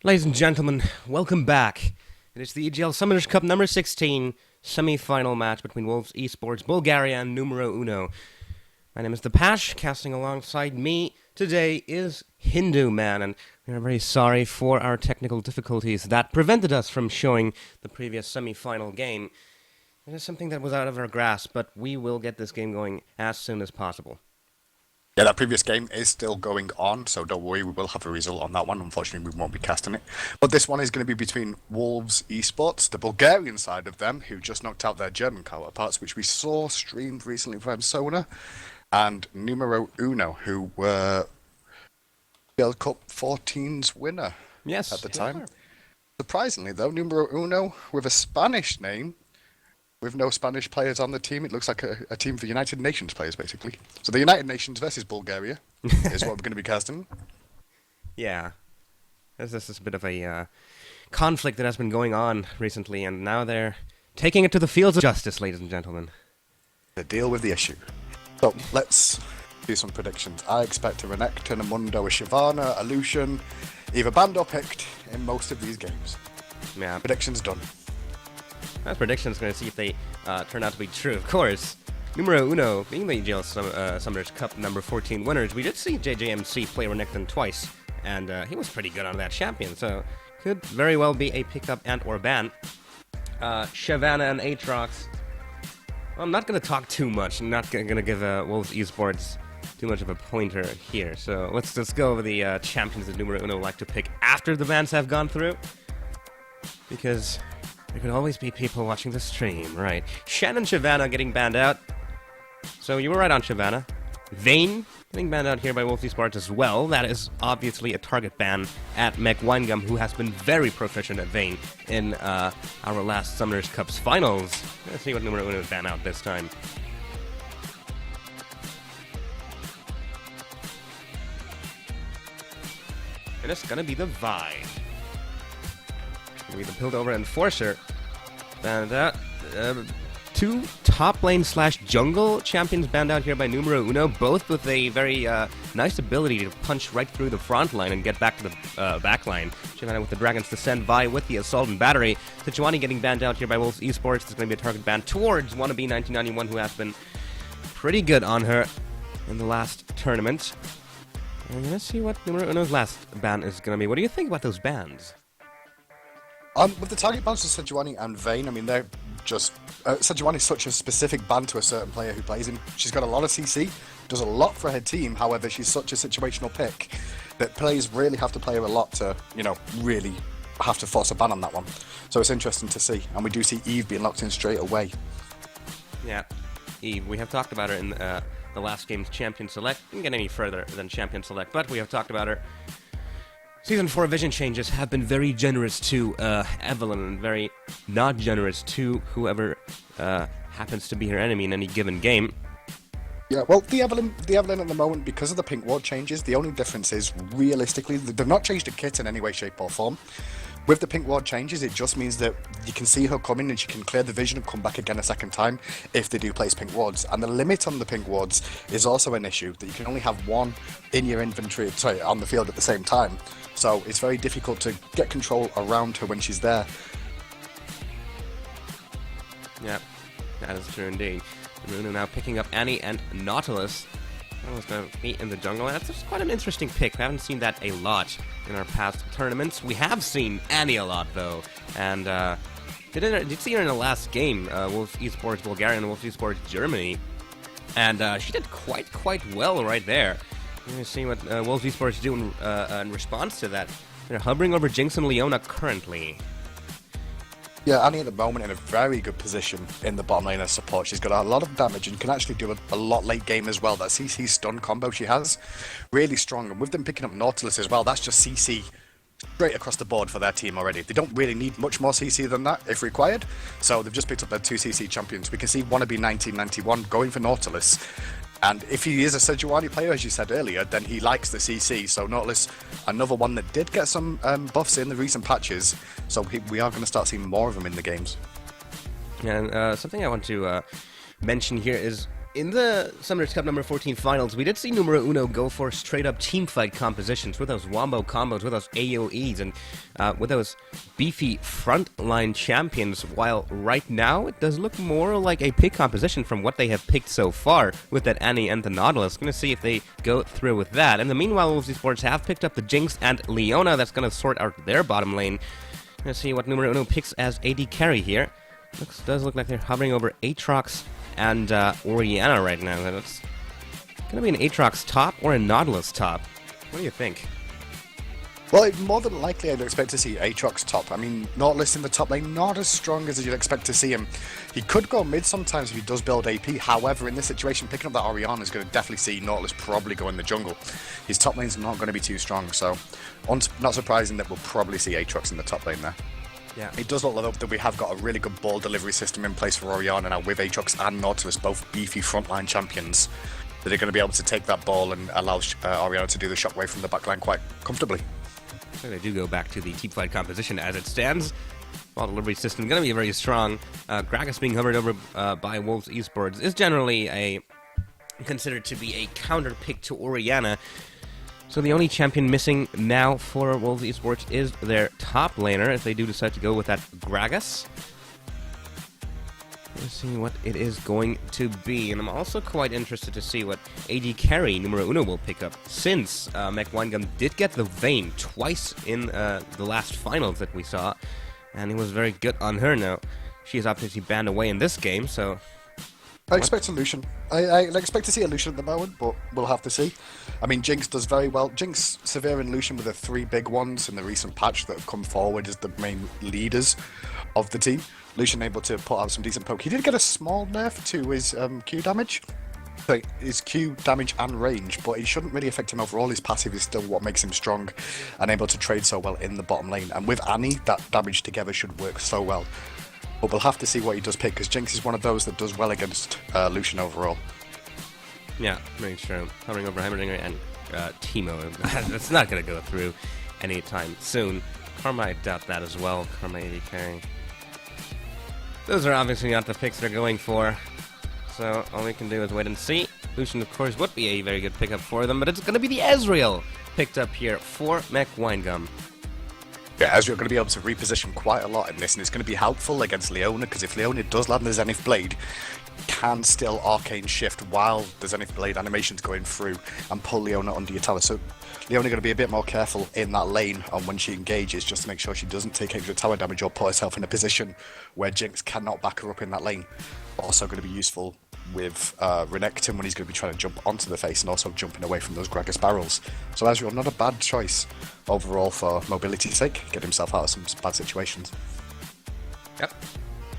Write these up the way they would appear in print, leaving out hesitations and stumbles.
Ladies and gentlemen, welcome back. It is the EGL Summoners Cup number 16 semi-final match between Wolves Esports, Bulgaria, and numNO. My name is The Pash. Casting alongside me today is Hindu Man, and we are very sorry for our technical difficulties that prevented us from showing the previous semi-final game. It is something that was out of our grasp, but we will get this game going as soon as possible. Yeah, that previous game is still going on, so don't worry, we will have a result on that one. Unfortunately, we won't be casting it. But this one is going to be between Wolves Esports, the Bulgarian side of them, who just knocked out their German counterparts, which we saw streamed recently from Sona, and numNO, who were World Cup 14's winner at the time. Surprisingly, though, numNO, with a Spanish name, with no Spanish players on the team, it looks like a team for United Nations players, basically. So the United Nations versus Bulgaria is what we're going to be casting. Yeah. This is a bit of a conflict that has been going on recently, and now they're taking it to the fields of justice, ladies and gentlemen. To deal with the issue. So let's do some predictions. I expect a Renekton, a Mundo, a Shyvana, a Lucian, either banned or picked in most of these games. Yeah. Predictions done. That's predictions, going to see if they turn out to be true. Of course, numNO, being the EGL Summoners Cup number 14 winners, we did see JJMC play Renekton twice, and he was pretty good on that champion, so could very well be a pickup and or ban. Shyvana and Aatrox, well, I'm not going to talk too much. I'm not going to give Wolves Esports too much of a pointer here, so let's go over the champions that numNO like to pick after the bans have gone through, because there could always be people watching the stream, right? Shen and Shyvana getting banned out. So you were right on Shyvana. Vayne getting banned out here by Wolves Esports as well. That is obviously a target ban at Meg Weingum, who has been very proficient at Vayne in our last Summoners Cups finals. Let's see what numNO ban out this time. And it's gonna be the Vi. The Piltover Enforcer. Banned out. Two top lane / jungle champions banned out here by numNO, both with a very nice ability to punch right through the front line and get back to the back line. Shyvana with the Dragon's Descent, Vi with the Assault and Battery. Sejuani getting banned out here by Wolves Esports. There's going to be a target ban towards Wannabe 1991, who has been pretty good on her in the last tournament. And let's see what numNO's last ban is going to be. What do you think about those bans? With the target bans for Sejuani and Vayne, I mean, they're just... Sejuani is such a specific ban to a certain player who plays him. She's got a lot of CC, does a lot for her team, however, she's such a situational pick that players really have to play her a lot to, really have to force a ban on that one. So it's interesting to see, and we do see Eve being locked in straight away. Yeah, Eve, we have talked about her in the last game's Champion Select. Didn't get any further than Champion Select, but we have talked about her. Season 4 vision changes have been very generous to Evelynn and very not generous to whoever happens to be her enemy in any given game. Yeah, well, the Evelynn at the moment, because of the pink ward changes, the only difference is, realistically, they've not changed the kit in any way, shape or form. With the pink ward changes, it just means that you can see her coming and she can clear the vision and come back again a second time if they do place pink wards. And the limit on the pink wards is also an issue, that you can only have one in your inventory, on the field at the same time. So it's very difficult to get control around her when she's there. Yeah, that is true indeed. numNO now picking up Annie and Nautilus. Nautilus going to be in the jungle. That's just quite an interesting pick. We haven't seen that a lot in our past tournaments. We have seen Annie a lot, though. And did see her in the last game, Wolves Esports Bulgaria and Wolves Esports Germany. And she did quite well right there. We're going to see what Wolves Esports do in response to that. They're hovering over Jinx and Leona currently. Yeah, Annie at the moment in a very good position in the bottom lane as support. She's got a lot of damage and can actually do a lot late game as well. That CC stun combo she has, really strong. And with them picking up Nautilus as well, that's just CC straight across the board for their team already. They don't really need much more CC than that if required. So they've just picked up their 2 CC champions. We can see Wannabe 1991 going for Nautilus. And if he is a Sejuani player, as you said earlier, then he likes the CC. So Nautilus, another one that did get some buffs in the recent patches. So we are going to start seeing more of them in the games. And something I want to mention here is In the Summoners Cup number 14 finals, we did see numero uno go for straight-up teamfight compositions with those wombo combos, with those AoEs, and with those beefy frontline champions, while right now it does look more like a pick composition from what they have picked so far with that Annie and the Nautilus. Going to see if they go through with that. In the meanwhile, WLV Esports have picked up the Jinx and Leona. That's going to sort out their bottom lane. Going to see what numero uno picks as AD carry here. Does look like they're hovering over Aatrox and Orianna right now. That's going to be an Aatrox top or a Nautilus top. What do you think? Well, more than likely I'd expect to see Aatrox top. I mean, Nautilus in the top lane, not as strong as you'd expect to see him. He could go mid sometimes if he does build AP. However, in this situation, picking up that Orianna is going to definitely see Nautilus probably go in the jungle. His top lane's not going to be too strong, so not surprising that we'll probably see Aatrox in the top lane there. Yeah. It does look like that we have got a really good ball delivery system in place for Orianna now with Aatrox and Nautilus, both beefy frontline champions, that are going to be able to take that ball and allow Orianna to do the shockwave from the backline quite comfortably. So they do go back to the teamfight composition as it stands. Ball delivery system going to be very strong. Gragas being hovered over by WLV Esports is generally considered to be a counter pick to Orianna. So the only champion missing now for WLV Esports is their top laner, if they do decide to go with that Gragas. Let's see what it is going to be. And I'm also quite interested to see what AD carry numero uno will pick up, since Mech Winegum did get the Vayne twice in the last finals that we saw, and he was very good on her. Now, she is obviously banned away in this game, so... I expect a Lucian. I expect to see a Lucian at the moment, but we'll have to see. I mean, Jinx does very well. Jinx, Severe, and Lucian were the three big ones in the recent patch that have come forward as the main leaders of the team. Lucian able to put out some decent poke. He did get a small nerf to his Q damage. His Q damage and range, but it shouldn't really affect him overall. His passive is still what makes him strong and able to trade so well in the bottom lane. And with Annie, that damage together should work so well. But we'll have to see what he does pick, because Jinx is one of those that does well against Lucian overall. Yeah, very true. Hovering over Heimerdinger and Teemo. That's not going to go through anytime soon. Karma, I doubt that as well. Karma AD carrying. Those are obviously not the picks they're going for. So all we can do is wait and see. Lucian, of course, would be a very good pickup for them, but it's going to be the Ezreal picked up here for Mech Winegum. Yeah, Ezreal going to be able to reposition quite a lot in this, and it's going to be helpful against Leona, because if Leona does land the Zenith Blade, can still Arcane Shift while the Zenith Blade animation's going through and pull Leona under your tower. So Leona going to be a bit more careful in that lane on when she engages, just to make sure she doesn't take extra tower damage or put herself in a position where Jinx cannot back her up in that lane. Also going to be useful with Renekton when he's going to be trying to jump onto the face and also jumping away from those Gragas barrels. So Ezreal, not a bad choice overall for mobility's sake, get himself out of some bad situations. Yep.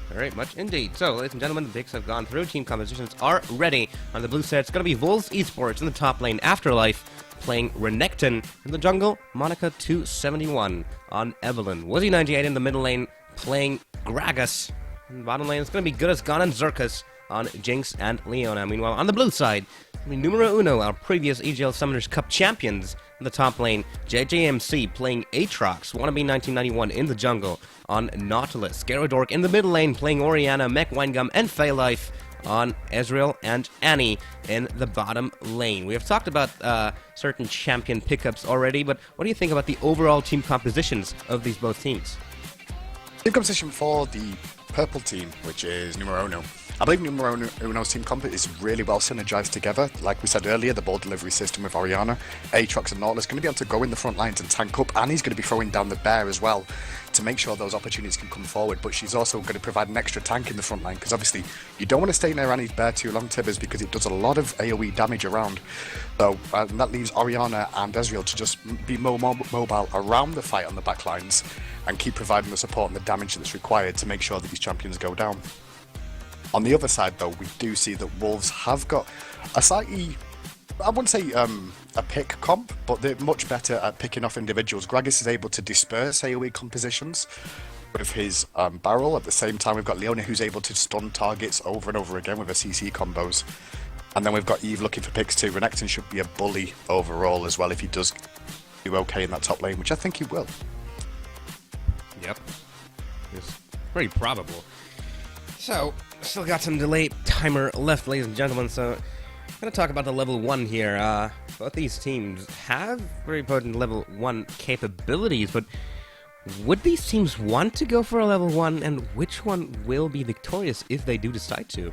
Very much indeed. So, ladies and gentlemen, the picks have gone through. Team compositions are ready. On the blue side, it's going to be WLV Esports in the top lane, Afterlife playing Renekton. In the jungle, Monica 271 on Evelynn. Wuzzy 98 in the middle lane playing Gragas. In the bottom lane, it's going to be Goodis Gone and Xerxes on Jinx and Leona. Meanwhile, on the blue side, numero uno, our previous EGL Summoners Cup champions. In the top lane, JJMC playing Aatrox, Wannabe 1991 in the jungle on Nautilus. Gyarados in the middle lane playing Orianna, Mech Winegum, and Phallife on Ezreal and Annie in the bottom lane. We have talked about certain champion pickups already, but what do you think about the overall team compositions of these both teams? Team composition for the purple team, which is numero uno. I believe numero uno's team comp is really well synergized together. Like we said earlier, the ball delivery system with Orianna, Aatrox and Nautilus going to be able to go in the front lines and tank up, and he's going to be throwing down the bear as well to make sure those opportunities can come forward. But she's also going to provide an extra tank in the front line, because obviously you don't want to stay near Annie's bear too long, Tibbers, because it does a lot of AoE damage around. So that leaves Orianna and Ezreal to just be mobile around the fight on the back lines and keep providing the support and the damage that's required to make sure that these champions go down. On the other side, though, we do see that Wolves have got a slightly, I wouldn't say a pick comp, but they're much better at picking off individuals. Gragas is able to disperse AoE compositions with his barrel. At the same time, we've got Leona, who's able to stun targets over and over again with her CC combos. And then we've got Eve looking for picks too. Renekton should be a bully overall as well if he does do okay in that top lane, which I think he will. Yep. It's pretty probable. So, still got some delay timer left, ladies and gentlemen, so I'm going to talk about the level 1 here. Both these teams have very potent level 1 capabilities, but would these teams want to go for a level 1, and which one will be victorious if they do decide to?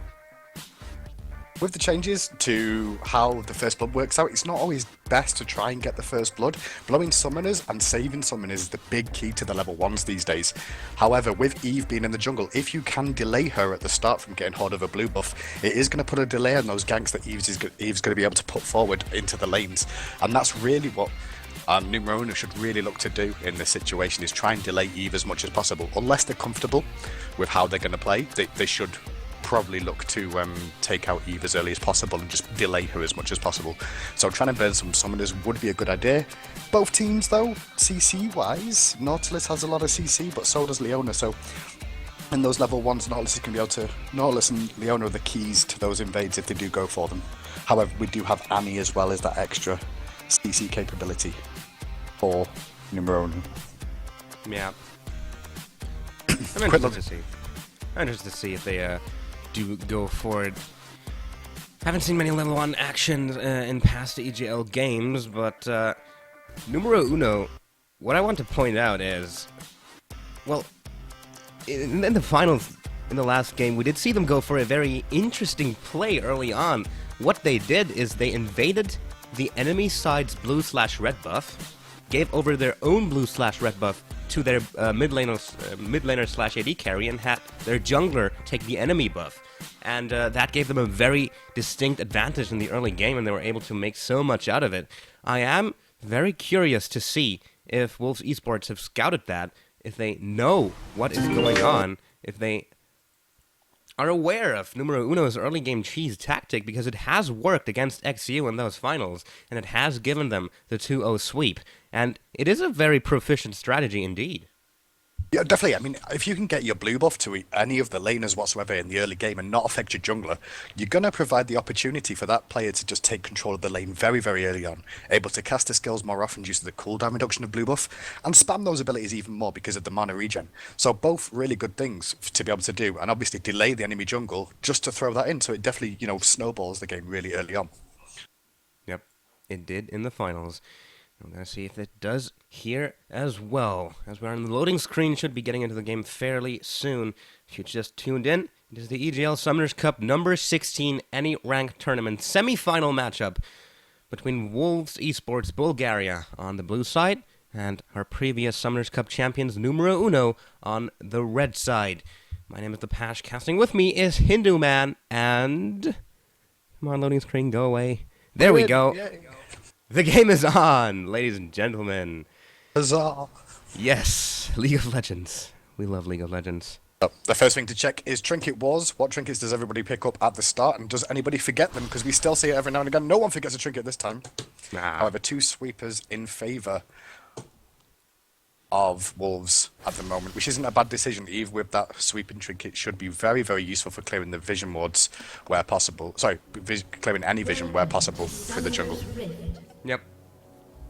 With the changes to how the first blood works out, it's not always best to try and get the first blood. Blowing summoners and saving summoners is the big key to the level 1s these days. However, with Eve being in the jungle, if you can delay her at the start from getting hold of a blue buff, it is going to put a delay on those ganks that Eve's going to be able to put forward into the lanes. And that's really what numNO should really look to do in this situation, is try and delay Eve as much as possible. Unless they're comfortable with how they're going to play, they should probably look to take out Eve as early as possible and just delay her as much as possible. So trying to burn some summoners would be a good idea. Both teams though, CC wise, Nautilus has a lot of CC, but so does Leona, so in those level 1s, Nautilus and Leona are the keys to those invades if they do go for them. However, we do have Annie as well as that extra CC capability for numNO. Yeah. I'm interested to see. I'm interested to see if they do go for it. Haven't seen many level 1 actions in past EGL games, but numNO, what I want to point out is, well, in the finals, in the last game, we did see them go for a very interesting play early on. What they did is they invaded the enemy side's blue/red buff, gave over their own blue/red buff to their mid laner/AD carry, and had their jungler take the enemy buff. And that gave them a very distinct advantage in the early game, and they were able to make so much out of it. I am very curious to see if Wolves Esports have scouted that, if they know what is going on, if they are aware of numNO's early game cheese tactic, because it has worked against XU in those finals, and it has given them the 2-0 sweep. And it is a very proficient strategy indeed. Yeah, definitely. I mean, if you can get your blue buff to any of the laners whatsoever in the early game and not affect your jungler, you're going to provide the opportunity for that player to just take control of the lane very, very early on, able to cast the skills more often due to the cooldown reduction of blue buff, and spam those abilities even more because of the mana regen. So both really good things to be able to do, and obviously delay the enemy jungle just to throw that in, so it definitely, snowballs the game really early on. Yep, it did in the finals. I'm going to see if it does here as well. As we're on the loading screen, should be getting into the game fairly soon. If you just tuned in, it is the EGL Summoners Cup number 16 any rank tournament semi-final matchup between Wolves Esports Bulgaria on the blue side and our previous Summoners Cup champions numNO on the red side. My name is The Pash. Casting with me is Hindu Man, and come on, loading screen, go away. There we go. The game is on, ladies and gentlemen. Huzzah! Yes, League of Legends. We love League of Legends. The first thing to check is Trinket Wars. What trinkets does everybody pick up at the start, and does anybody forget them? Because we still see it every now and again. No one forgets a trinket this time. Nah. However, 2 sweepers in favour of Wolves at the moment, which isn't a bad decision. Eve with that sweeping trinket should be very, very useful for clearing the vision wards where possible. Sorry, clearing any vision where possible through the jungle. Yep.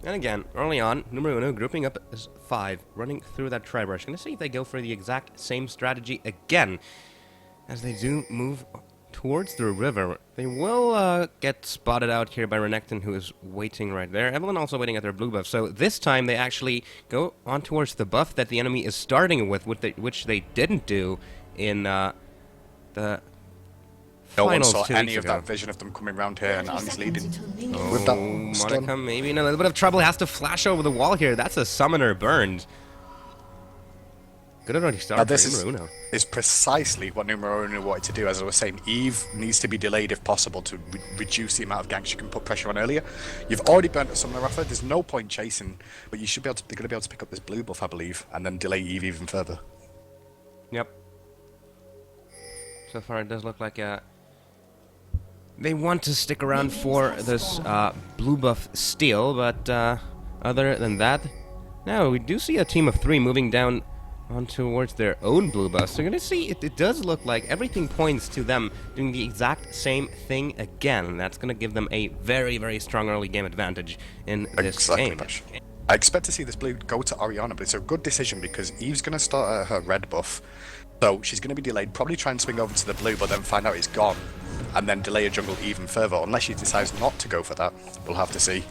And again, early on, numNO grouping up as 5, running through that tri-brush. Gonna see if they go for the exact same strategy again. As they do move towards the river, they will get spotted out here by Renekton, who is waiting right there. Evelyn also waiting at their blue buff. So this time they actually go on towards the buff that the enemy is starting with, which they didn't do in the no one finals saw 2 any weeks of ago. that vision of them coming around here, and Annie's leading. Oh, With that Monica stun. maybe in a little bit of trouble. Has to flash over the wall here. That's a summoner burned. Good already started This for numNO. is precisely what numNO wanted to do. As I was saying, Eve needs to be delayed if possible to reduce the amount of ganks you can put pressure on earlier. You've already burnt a summoner off her. There's no point chasing, but you should be able to. They're going to be able to pick up this blue buff, I believe, and then delay Eve even further. Yep. So far, it does look like they want to stick around for this blue buff steal, but other than that, no, we do see a team of 3 moving down on towards their own blue buff. So you're going to see, it does look like everything points to them doing the exact same thing again. And that's going to give them a very, very strong early game advantage in this game. I expect to see this blue go to Orianna, but it's a good decision because Eve's going to start her red buff. So she's going to be delayed, probably try and swing over to the blue, but then find out it's gone. and then delay a jungle even further, unless she decides not to go for that. We'll have to see.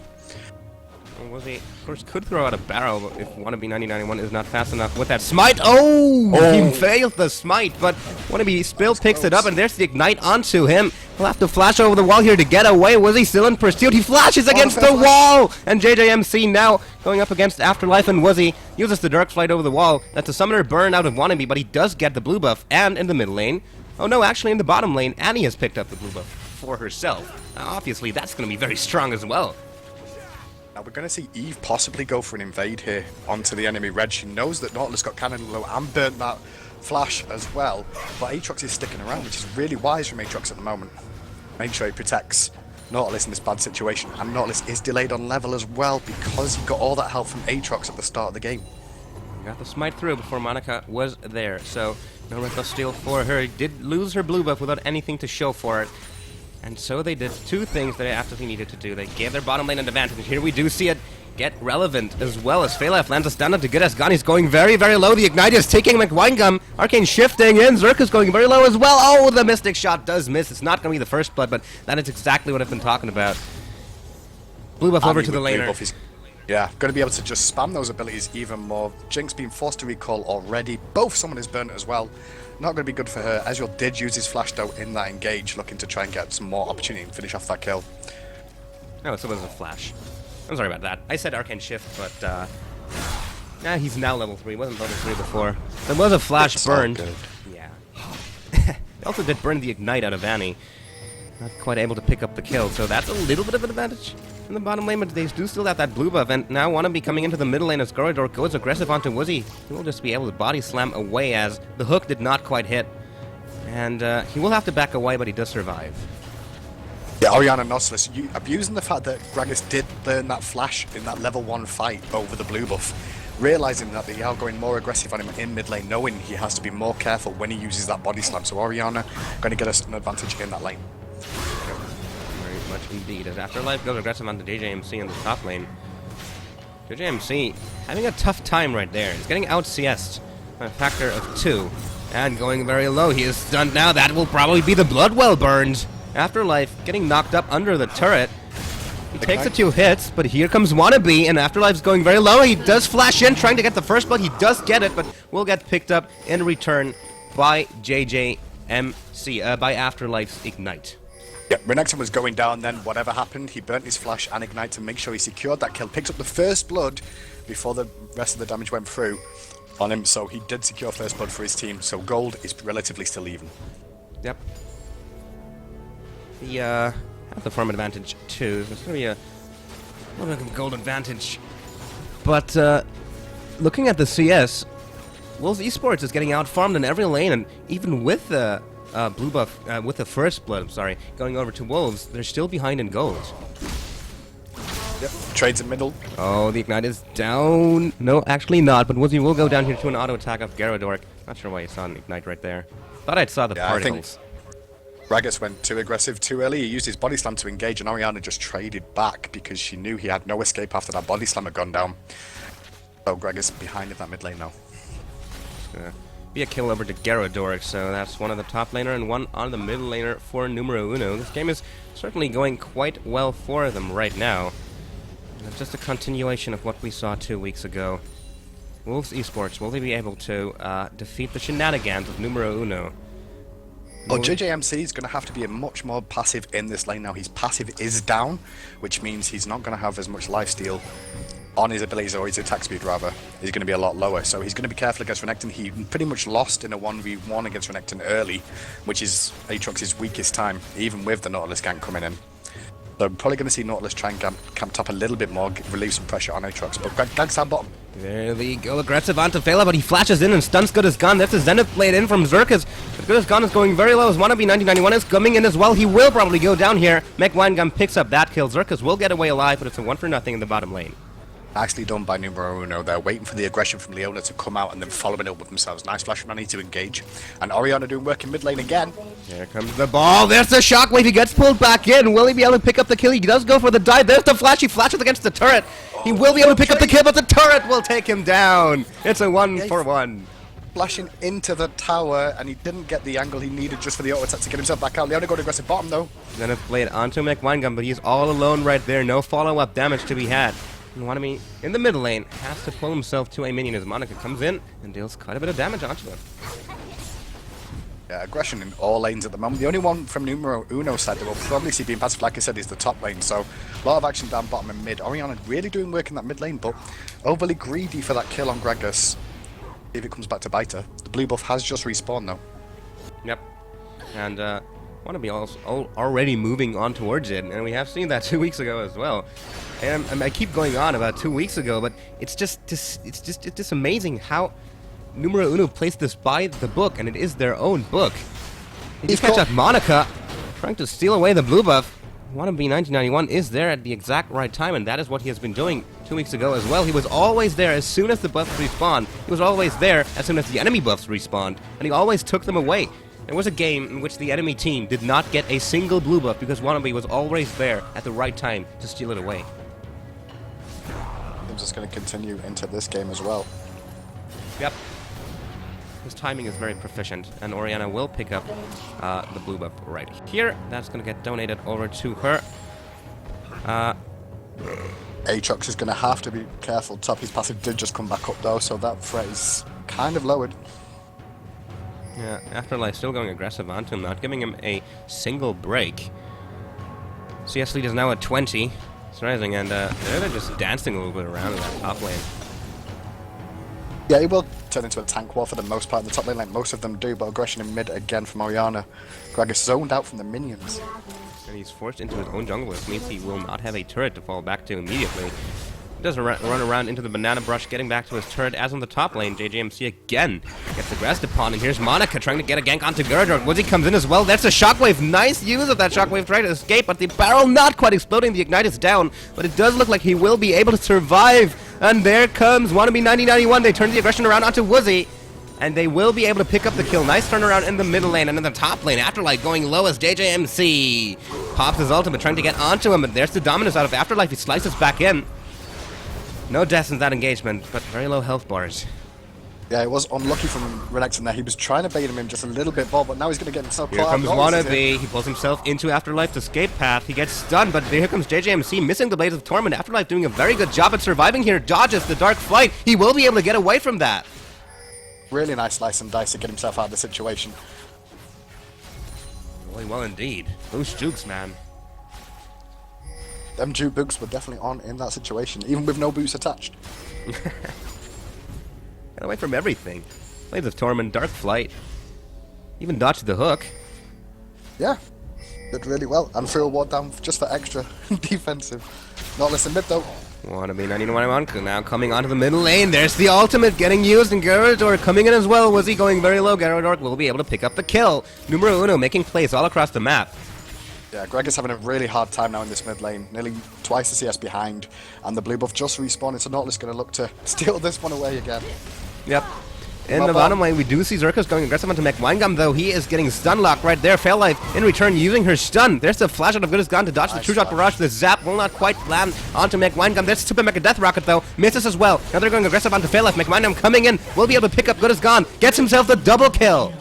Wuzzy, of course, could throw out a barrel but if Wannabe 9091 is not fast enough with that smite. Oh! He failed the smite, but Wannabe still picks it up, and there's the ignite onto him. He'll have to flash over the wall here to get away. Wuzzy still in pursuit. He flashes against the wall! And JJMC now going up against Afterlife, and Wuzzy uses the Dark Flight over the wall. That's a summoner burn out of Wannabe, but he does get the blue buff, and in the middle lane. Oh no, actually in the bottom lane, Annie has picked up the blue buff for herself. Now, obviously, that's going to be very strong as well. Now we're going to see Eve possibly go for an invade here onto the enemy red. She knows that Nautilus got cannon low and burnt that flash as well, but Aatrox is sticking around, which is really wise from Aatrox at the moment. Make sure he protects Nautilus in this bad situation, and Nautilus is delayed on level as well because he got all that help from Aatrox at the start of the game. Got the smite through before Monica was there, so no reckless steal for her. Did lose her blue buff without anything to show for it. And so they did two things that they absolutely needed to do. They gave their bottom lane an advantage. And here we do see it get relevant as well as Phalef lands a stun up to get us gone. He's going very, very low. The Ignite is taking McWinegum. Arcane shifting in. Zerka's going very low as well. Oh, the Mystic Shot does miss. It's not going to be the first blood, but that is exactly what I've been talking about. Blue buff over to the laner. Yeah, going to be able to just spam those abilities even more. Jinx being forced to recall already. Both someone is burnt as well. Not going to be good for her. Ezreal did use his flash though in that engage, looking to try and get some more opportunity and finish off that kill. Oh, so it was a flash. I'm sorry about that. I said Arcane Shift, but he's now level 3. Wasn't level 3 before. There was a flash It's burned. all good. Yeah. They also did burn the Ignite out of Annie. Not quite able to pick up the kill, so that's a little bit of an advantage in the bottom lane, but they do still have that blue buff, and now Wannabe coming into the middle lane as Gorodor goes aggressive onto Wuzzy. He will just be able to body slam away as the hook did not quite hit. And he will have to back away, but he does survive. Yeah, Orianna Nautilus, abusing the fact that Gragas did burn that flash in that level 1 fight over the blue buff, realizing that they are going more aggressive on him in mid lane, knowing he has to be more careful when he uses that body slam. So Orianna going to get us an advantage in that lane. Very much indeed, as Afterlife goes aggressive onto JJMC in the top lane. JJMC having a tough time right there. He's getting out CS'd by a factor of 2. And going very low. He is stunned now. That will probably be the Bloodwell burned. Afterlife getting knocked up under the turret. He takes the 2 hits, but here comes Wannabe, and Afterlife's going very low. He does flash in, trying to get the first blood. He does get it, but will get picked up in return by JJMC, by Afterlife's Ignite. Yeah, Renekton was going down then, whatever happened, he burnt his flash and Ignite to make sure he secured that kill, picked up the first blood before the rest of the damage went through on him, so he did secure first blood for his team, so gold is relatively still even. Yep. The, have the farm advantage too. There's gonna be a little bit of gold advantage. But, looking at the CS, Wolves Esports is getting out-farmed in every lane, and even with the blue buff, with the first blood, I'm sorry, going over to Wolves, they're still behind in gold. Yep, trades in middle. Oh, the Ignite is down. No, actually not, but Wuzzy will go down here to an auto attack of Gyarados. Not sure why you saw an Ignite right there. Thought I saw the particles. Gragas went too aggressive too early. He used his body slam to engage, and Orianna just traded back because she knew he had no escape after that body slam had gone down. So Gragas behind in that mid lane now. Be a kill over to Gyarados, so that's one on the top laner and one on the middle laner for numNO. This game is certainly going quite well for them right now. And it's just a continuation of what we saw 2 weeks ago. Wolves Esports, will they be able to defeat the shenanigans of numNO? Well, JJMC is going to have to be much more passive in this lane now. His passive is down, which means he's not going to have as much lifesteal on his abilities, or his attack speed rather. He's going to be a lot lower, so he's going to be careful against Renekton. He pretty much lost in a 1v1 against Renekton early, which is Aatrox's weakest time, even with the Nautilus gank coming in. So I'm probably going to see Nautilus try and camp top a little bit more, relieve some pressure on Aatrox, but gank's down bottom. There they go, aggressive onto Phala, but he flashes in and stuns Good as Gone. That's a Zenith blade in from Zerkas. But Good as Gone is going very low as Wannabe 9091 is coming in as well. He will probably go down here. McWinegum picks up that kill. Zerkas will get away alive, but it's a 1-for-0 in the bottom lane. Nicely done by numNO there, waiting for the aggression from Leona to come out and then following it up with themselves. Nice flash from Annie to engage. And Orianna doing work in mid lane again. Here comes the ball. There's the shockwave. He gets pulled back in. Will he be able to pick up the kill? He does go for the dive. There's the flash. He flashes against the turret. He will be able to pick up the kill, but the turret will take him down. It's a 1-for-1. splashing into the tower, and he didn't get the angle he needed just for the auto attack to get himself back out. Leona got aggressive bottom though. Gonna play it onto McWinegun, but he's all alone right there. No follow-up damage to be had. And Wannabe in the middle lane has to pull himself to a minion as Monica comes in and deals quite a bit of damage onto him. Yeah, aggression in all lanes at the moment. The only one from numNO side that we'll probably see being passive, like I said, is the top lane. So a lot of action down bottom and mid. Orianna really doing work in that mid lane, but overly greedy for that kill on Gragas. If it comes back to bite her. The blue buff has just respawned though. Yep. And Wannabe also already moving on towards it, and we have seen that 2 weeks ago as well. And I keep going on about 2 weeks ago, but it's just amazing how numNO placed this by the book, and it is their own book. If you catch out Monica trying to steal away the blue buff, Wannabe 1991 is there at the exact right time, and that is what he has been doing 2 weeks ago as well. He was always there as soon as the buffs respawned. He was always there as soon as the enemy buffs respawned, and he always took them away. There was a game in which the enemy team did not get a single blue buff because Wannabe was always there at the right time to steal it away. I'm just going to continue into this game as well. Yep. His timing is very proficient, and Orianna will pick up the blue buff right here. That's going to get donated over to her. Aatrox is going to have to be careful top. His passive did just come back up though, so that threat is kind of lowered. Yeah, Afterlife still going aggressive onto him, not giving him a single break. CS lead is now at 20. It's rising, and they're just dancing a little bit around in that top lane. Yeah, it will turn into a tank war for the most part in the top lane, like most of them do, but aggression in mid again from Orianna. Gragas zoned out from the minions. And he's forced into his own jungle, which means he will not have a turret to fall back to immediately. He does run around into the banana brush, getting back to his turret, as on the top lane. JJMC again gets aggressed upon, and here's Monica trying to get a gank onto Gyrodor. Woozy comes in as well. That's a shockwave. Nice use of that shockwave, trying to escape, but the barrel not quite exploding. The ignite is down, but it does look like he will be able to survive. And there comes Wannabe 1991. They turn the aggression around onto Woozy, and they will be able to pick up the kill. Nice turnaround in the middle lane, and in the top lane, Afterlife going low as JJMC pops his ultimate, trying to get onto him, and there's the dominance out of Afterlife. He slices back in. No deaths in that engagement, but very low health bars. Yeah, it was unlucky from Renekton there. He was trying to bait him in just a little bit more, but now he's going to get himself caught. Here comes Wannabe. He pulls himself into Afterlife's escape path. He gets stunned, but here comes JJMC missing the Blades of Torment. Afterlife doing a very good job at surviving here. Dodges the Dark Flight. He will be able to get away from that. Really nice slice and dice to get himself out of the situation. Really well indeed. Those jukes, man. Them juke boots were definitely on in that situation, even with no boots attached. Got away from everything. Blades of Torment, Dark Flight. Even dodged the hook. Yeah, did really well. And threw a ward down just for extra defensive. Not listen mid though. Wannabe 1991 now coming onto the middle lane. There's the ultimate getting used, and Gyrodor coming in as well. Was he going very low? Gyrodor will be able to pick up the kill. numNO making plays all across the map. Yeah, Greg is having a really hard time now in this mid lane. Nearly twice the CS behind, and the blue buff just respawned, so Nautilus going to look to steal this one away again. Yep. In the bottom lane, we do see Zerkos going aggressive onto McWinegun, though. He is getting stun locked right there. Fairlife in return using her stun. There's the flash out of Good as Gone to dodge the True Shot Barrage. The zap will not quite land onto McWinegun. There's Super Mega Death Rocket, though. Misses as well. Now they're going aggressive onto Fairlife. McWinegun coming in. Will be able to pick up Good as Gone. Gets himself the double kill.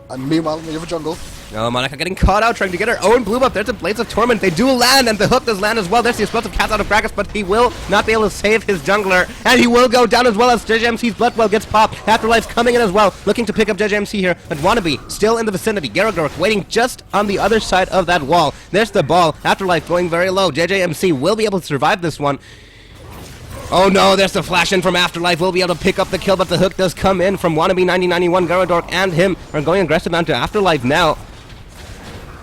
And meanwhile, in the other jungle. Oh, Monica getting caught out, trying to get her own blue buff. There's the Blades of Torment. They do land, and the hook does land as well. There's the explosive cast out of Gragas, but he will not be able to save his jungler. And he will go down as well as JJMC's Bloodwell gets popped. Afterlife's coming in as well, looking to pick up JJMC here. But Wannabe still in the vicinity. Gyrodor waiting just on the other side of that wall. There's the ball. Afterlife going very low. JJMC will be able to survive this one. Oh no, there's the flash in from Afterlife. We'll be able to pick up the kill, but the hook does come in from Wannabe 1991. Gyrodor and him are going aggressive onto Afterlife now.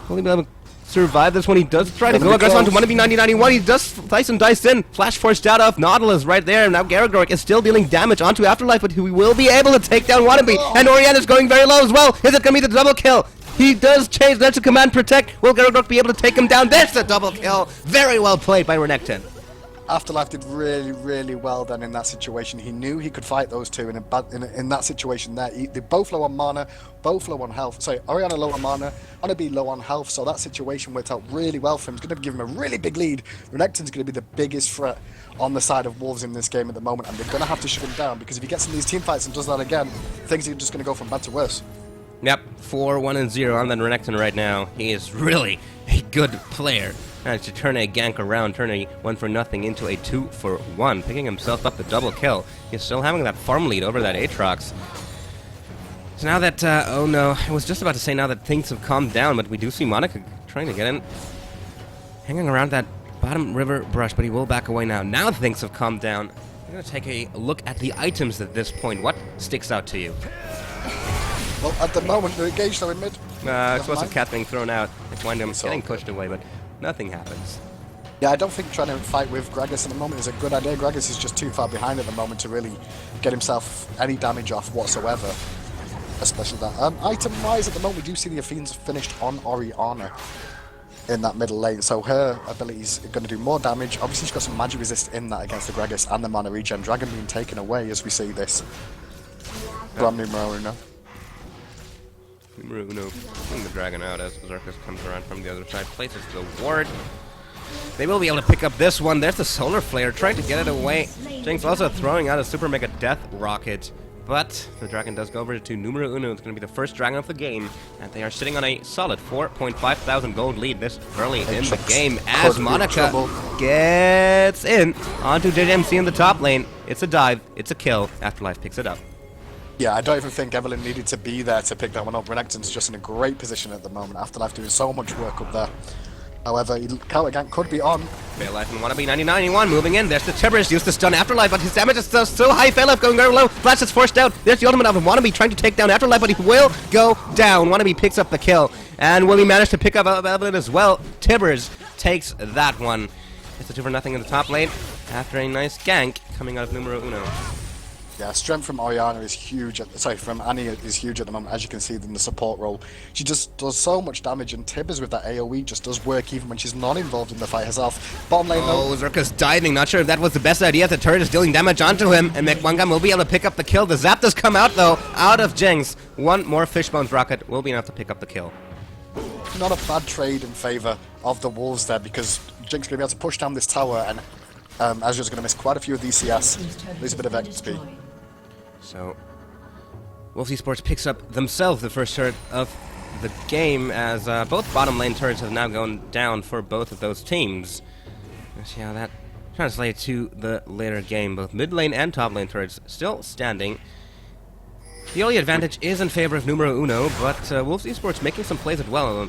Will he be able to survive this one? He does try to go aggressive onto Wannabe 1991. He does slice and dice in. Flash forced out of Nautilus right there. Now Gyrodor is still dealing damage onto Afterlife, but he will be able to take down Wannabe. And Orianna's going very low as well. Is it going to be the double kill? He does change that to Command Protect. Will Gyrodor be able to take him down? There's the double kill. Very well played by Renekton. Afterlife did really, really well then in that situation. He knew he could fight those two in that situation there. They're both low on mana, both low on health. Sorry, Orianna low on mana, Be low on health, so that situation worked out really well for him. It's going to give him a really big lead. Renekton's going to be the biggest threat on the side of Wolves in this game at the moment, and they're going to have to shut him down, because if he gets in these team fights and does that again, things are just going to go from bad to worse. Yep, 4-1-0 on that Renekton right now. He is really a good player. Managed to turn a gank around, turn a 1-for-0 into a 2-for-1, picking himself up the double kill. He's still having that farm lead over that Aatrox. So now that, oh no, I was just about to say now that things have calmed down, but we do see Monica trying to get in. Hanging around that bottom river brush, but he will back away now. Now things have calmed down. I'm going to take a look at the items at this point. What sticks out to you? Well, at the moment, they're engaged though in mid. Explosive cat being thrown out. It's Windham getting pushed away, but nothing happens. Yeah, I don't think trying to fight with Gragas at the moment is a good idea. Gragas is just too far behind at the moment to really get himself any damage off whatsoever. Especially that. Item-wise, at the moment, we do see the Athenes finished on Orianna in that middle lane, so her abilities are going to do more damage. Obviously, she's got some magic resist in that against the Gragas and the mana regen. Dragon being taken away as we see this. From numNO Uno. numNO Uno pulling the dragon out as Zerkus comes around from the other side, places the ward. They will be able to pick up this one. There's the Solar Flare, trying to get it away. Jinx also throwing out a Super Mega Death Rocket. But the dragon does go over to numNO Uno. It's going to be the first dragon of the game. And they are sitting on a solid 4.5 thousand gold lead this early in the game. As Monica gets in onto JJMC in the top lane. It's a dive. It's a kill. Afterlife picks it up. Yeah, I don't even think Evelyn needed to be there to pick that one up. Renekton's just in a great position at the moment. Afterlife doing so much work up there. However, counter gank could be on. Fairlife and Wannabe 9091 moving in. There's the Tibbers, used to stun Afterlife, but his damage is so high. Fairlife going very low. Flash is forced out. There's the ultimate of Wannabe trying to take down Afterlife, but he will go down. Wannabe picks up the kill. And will he manage to pick up Evelyn as well? Tibbers takes that one. It's a 2-for-0 in the top lane after a nice gank coming out of numNO Uno. Yeah, strength from Orianna is huge. From Annie is huge at the moment, as you can see in the support role. She just does so much damage, and Tibbers with that AoE just does work even when she's not involved in the fight herself. Bottom lane though. Zerka's diving. Not sure if that was the best idea. The turret is dealing damage onto him, and McWangam will be able to pick up the kill. The zap does come out though, out of Jinx. One more Fishbones rocket will be enough to pick up the kill. Not a bad trade in favour of the Wolves there, because Jinx is going to be able to push down this tower, and Azur's going to miss quite a few of these CS, lose a bit of XP. So, Wolves Esports picks up themselves the first turret of the game, as both bottom lane turrets have now gone down for both of those teams. Let's see how that translates to the later game. Both mid lane and top lane turrets still standing. The early advantage is in favor of numNO Uno, but Wolves Esports making some plays as well.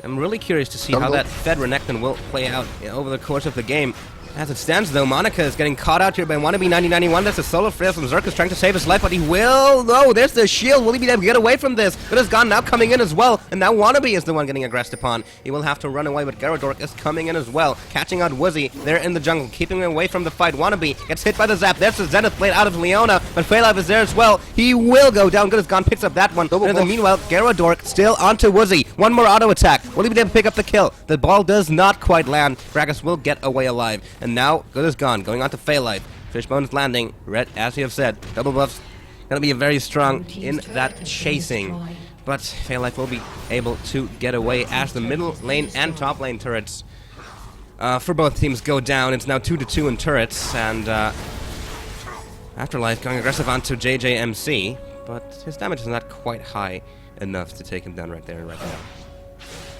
I'm really curious to see how that Fed Renekton will play out over the course of the game. As it stands, though, Monica is getting caught out here by Wannabe 9091. That's a solo flare from Zerkus trying to save his life, but he will. No, there's the shield. Will he be able to get away from this? But it's gone now, coming in as well. And now Wannabe is the one getting aggressed upon. He will have to run away, but Gyrodork is coming in as well, catching out Woozy. They're in the jungle, keeping him away from the fight. Wannabe gets hit by the zap. There's the Zenith Blade out of Leona, but Fairlife is there as well. He will go down. Good as gone, picks up that one. And in the meanwhile, Gyrodork still onto Woozy. One more auto attack. Will he be able to pick up the kill? The ball does not quite land. Gragas will get away alive. And now, Good as gone, going on to Fairlife. Fishbone is landing. Red, as you have said, double buffs. Gonna be very strong in that chasing. But Fairlife will be able to get away as the middle lane and top lane turrets for both teams go down. It's now 2-2 in turrets, and Afterlife going aggressive onto JJMC, but his damage is not quite high enough to take him down right there and right now.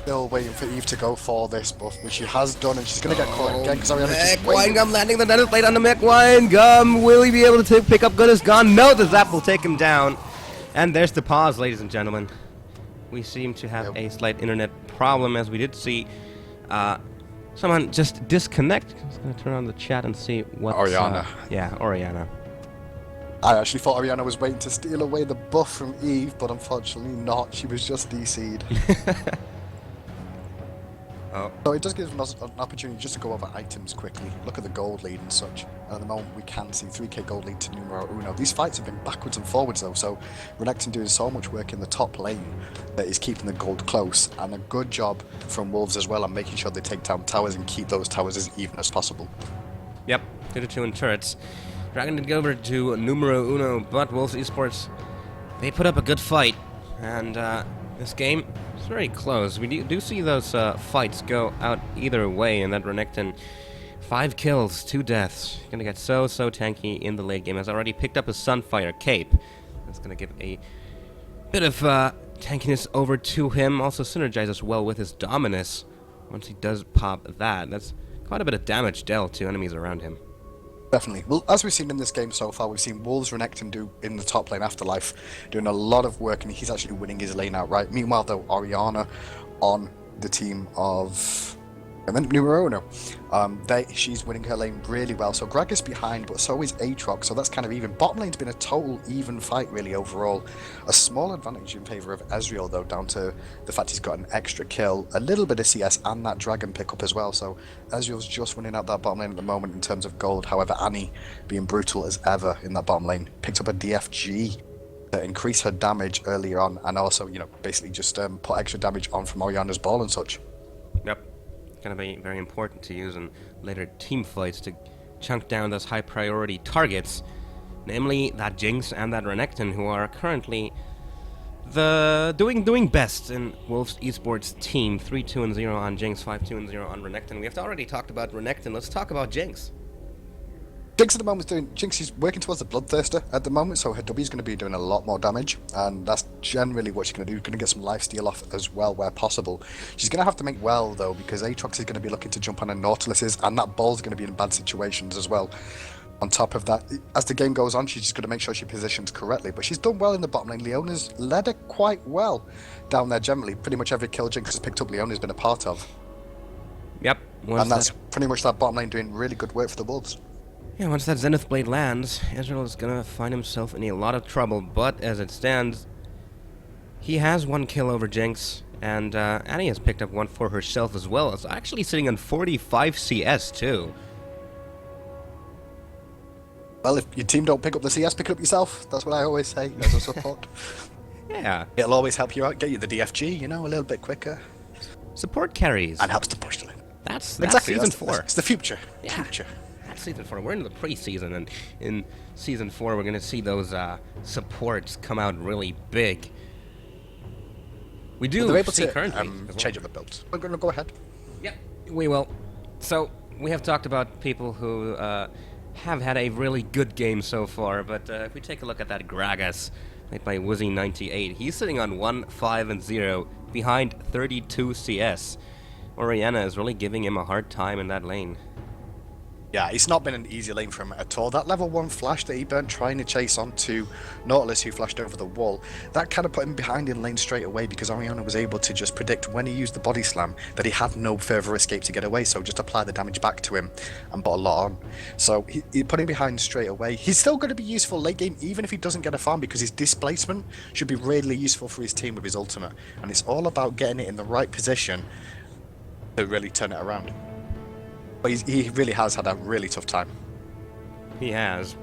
Still waiting for Eve to go for this buff, which she has done, and she's going to get caught again because Orianna just McWangum landing the Zenith Blade on the McWangum. Will he be able to pick up Good as gone? No, the zap will take him down. And there's the pause, ladies and gentlemen. We seem to have a slight internet problem, as we did see someone just disconnect. I'm just going to turn on the chat and see what... Orianna. Yeah, Orianna. I actually thought Orianna was waiting to steal away the buff from Eve, but unfortunately not. She was just DC'd. Oh. So it does give us an opportunity just to go over items quickly, look at the gold lead and such. At the moment we can see 3k gold lead to numNO Uno. These fights have been backwards and forwards though, so Renekton doing so much work in the top lane that is keeping the gold close, and a good job from Wolves as well on making sure they take down towers and keep those towers as even as possible. Yep, 2-2 in turrets. Dragon did go over to numNO, but WLV.es Esports, they put up a good fight. And this game is very close. We do see those fights go out either way, and that Renekton, 5 kills, 2 deaths. Gonna get so tanky in the late game. Has already picked up a Sunfire cape. That's gonna give a bit of tankiness over to him. Also synergizes well with his Dominus. Once he does pop that, that's quite a bit of damage dealt to enemies around him. Definitely. Well, as we've seen in this game so far, we've seen WLV.es Renekton do in the top lane Afterlife, doing a lot of work, and he's actually winning his lane outright. Meanwhile, though, Orianna on the team of numNO, she's winning her lane really well. So Gragas behind, but so is Aatrox, so that's kind of even. Bottom lane's been a total even fight, really, overall. A small advantage in favour of Ezreal, though, down to the fact he's got an extra kill, a little bit of CS, and that dragon pickup as well. So Ezreal's just winning out that bottom lane at the moment in terms of gold. However, Annie, being brutal as ever in that bottom lane, picked up a DFG to increase her damage earlier on, and also, basically just put extra damage on from Orianna's ball and such. Yep. Going to be very important to use in later team fights to chunk down those high priority targets, namely that Jinx and that Renekton, who are currently doing best in WLV.es Esports team. 3-2-0 on Jinx, 5-2-0 on Renekton. We have already talked about Renekton. Let's talk about Jinx. Jinx at the moment is working towards the Bloodthirster at the moment, so her W is going to be doing a lot more damage, and that's generally what she's going to do. She's going to get some lifesteal off as well where possible. She's going to have to make well, though, because Aatrox is going to be looking to jump on her Nautiluses, and that ball's going to be in bad situations as well. On top of that, as the game goes on, she's just going to make sure she positions correctly, but she's done well in the bottom lane. Leona's led her quite well down there generally. Pretty much every kill Jinx has picked up, Leona's been a part of. Yep. And that's pretty much that bottom lane doing really good work for the Wolves. Yeah, once that Zenith Blade lands, Ezreal is gonna find himself in a lot of trouble, but as it stands, he has 1 kill over Jinx, and Annie has picked up 1 for herself as well. It's actually sitting on 45 CS too. Well, if your team don't pick up the CS, pick it up yourself. That's what I always say as a support. Yeah. It'll always help you out, get you the DFG, a little bit quicker. Support carries. And helps to push the lane. That's exactly, Season 4. It's the future. Yeah. Future. Season 4. We're in the preseason, and in Season 4, we're going to see those supports come out really big. We do they're able see to currently change up the builds. We're going to go ahead. Yep, we will. So, we have talked about people who have had a really good game so far, but if we take a look at that Gragas, played by Wizzy98, he's sitting on 1-5-0, behind 32 CS. Orianna is really giving him a hard time in that lane. Yeah, it's not been an easy lane for him at all. That level 1 flash that he burnt trying to chase onto Nautilus, who flashed over the wall, that kind of put him behind in lane straight away, because Orianna was able to just predict when he used the body slam that he had no further escape to get away, so just apply the damage back to him and put a lot on. So he put him behind straight away. He's still going to be useful late game, even if he doesn't get a farm, because his displacement should be really useful for his team with his ultimate, and it's all about getting it in the right position to really turn it around. But he really has had a really tough time. He has.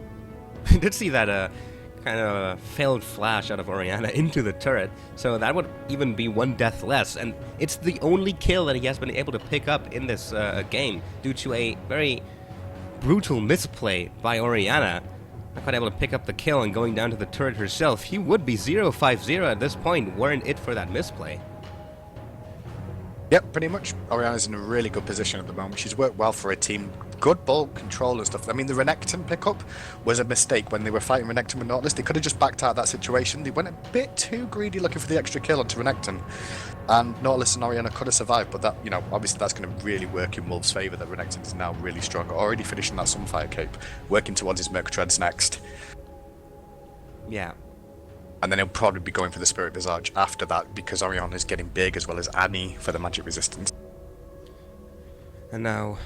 I did see that kind of failed flash out of Orianna into the turret, so that would even be 1 death less, and it's the only kill that he has been able to pick up in this game due to a very brutal misplay by Orianna. Not quite able to pick up the kill and going down to the turret herself. He would be 0-5-0 at this point, weren't it for that misplay. Yep, pretty much. Orianna's in a really good position at the moment. She's worked well for her team. Good ball control and stuff. I mean, the Renekton pickup was a mistake when they were fighting Renekton with Nautilus. They could have just backed out of that situation. They went a bit too greedy looking for the extra kill onto Renekton. And Nautilus and Orianna could have survived, but that, obviously that's going to really work in WLV's favour, that Renekton is now really strong. Already finishing that Sunfire cape, working towards his Merc Treads next. Yeah. And then he'll probably be going for the Spirit Visage after that, because Orianna is getting big, as well as Annie for the magic resistance. And now